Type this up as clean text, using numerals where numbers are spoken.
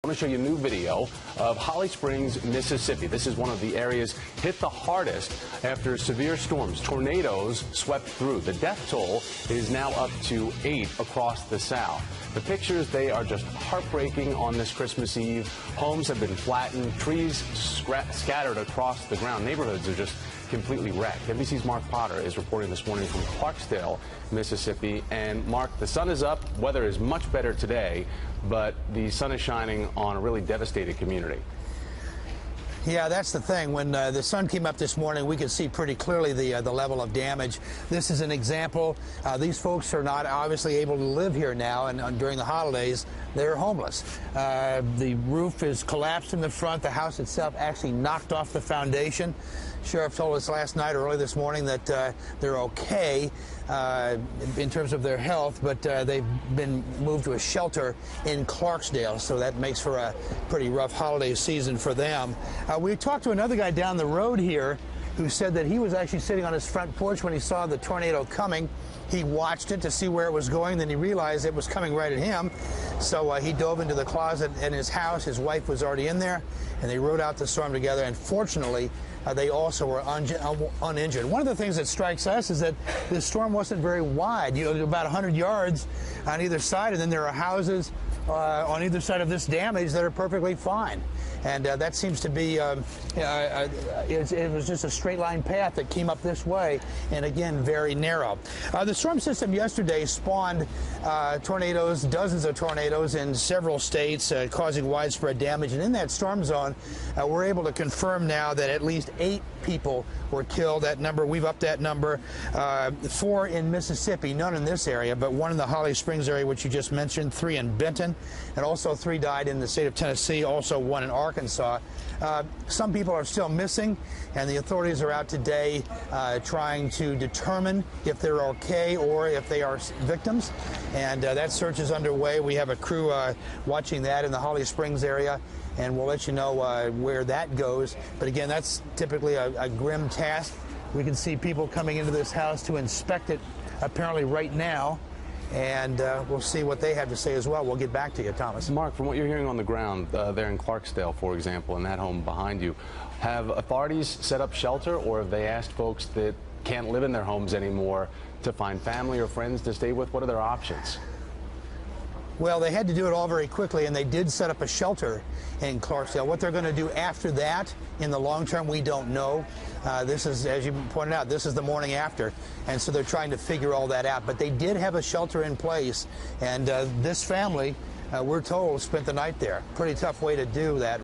want to show you a new video of Holly Springs, Mississippi. This is one of the areas hit the hardest after severe storms. Tornadoes swept through. The death toll is now up to 8 across the South. The pictures, they are just heartbreaking on this Christmas Eve. Homes have been flattened, trees scattered across the ground. Neighborhoods are just completely wrecked. NBC's Mark Potter is reporting this morning from Clarksdale, Mississippi. And Mark, the sun is up. Weather is much better today, but the sun is shining on a really devastated community. Yeah, that's the thing. When the sun came up this morning, we could see pretty clearly the level of damage. This is an example. These folks are not obviously able to live here now, and during the holidays, they're homeless. The roof is collapsed in the front. The house itself actually knocked off the foundation. Sheriff told us last night or early this morning that they're okay in terms of their health, but they've been moved to a shelter in Clarksdale, so that makes for a pretty rough holiday season for them. We talked to another guy down the road here who said that he was actually sitting on his front porch when he saw the tornado coming. He watched it to see where it was going, then he realized it was coming right at him. So he dove into the closet in his house. His wife was already in there, and they rode out the storm together, and fortunately, they also were uninjured. One of the things that strikes us is that this storm wasn't very wide. You know, about 100 yards on either side, and then there are houses on either side of this damage that are perfectly fine. And that seems to be, it was just a straight line path that came up this way, and again, very narrow. The storm system yesterday spawned tornadoes, dozens of tornadoes in several states, causing widespread damage. And in that storm zone, we're able to confirm now that at least 8 people were killed. That number, we've upped that number. 4 in Mississippi, none in this area, but 1 in the Holly Springs area, which you just mentioned, 3 in Benton, and also 3 died in the state of Tennessee, also 1 in Arkansas. Some people are still missing, and the authorities are out today trying to determine if they're okay or if they are victims, and that search is underway. We have a crew watching that in the Holly Springs area, and we'll let you know where that goes. But again, that's typically a grim task. We can see people coming into this house to inspect it apparently right now, and we'll see what they have to say as well. We'll get back to you, Thomas. Mark, from what you're hearing on the ground there in Clarksdale, for example, in that home behind you, have authorities set up shelter, or have they asked folks that can't live in their homes anymore to find family or friends to stay with? What are their options? Well, they had to do it all very quickly, and they did set up a shelter in Clarksdale. What they're going to do after that, in the long term, we don't know. This is, as you pointed out, this is the morning after, and so they're trying to figure all that out. But they did have a shelter in place, and this family, we're told, spent the night there. Pretty tough way to do that.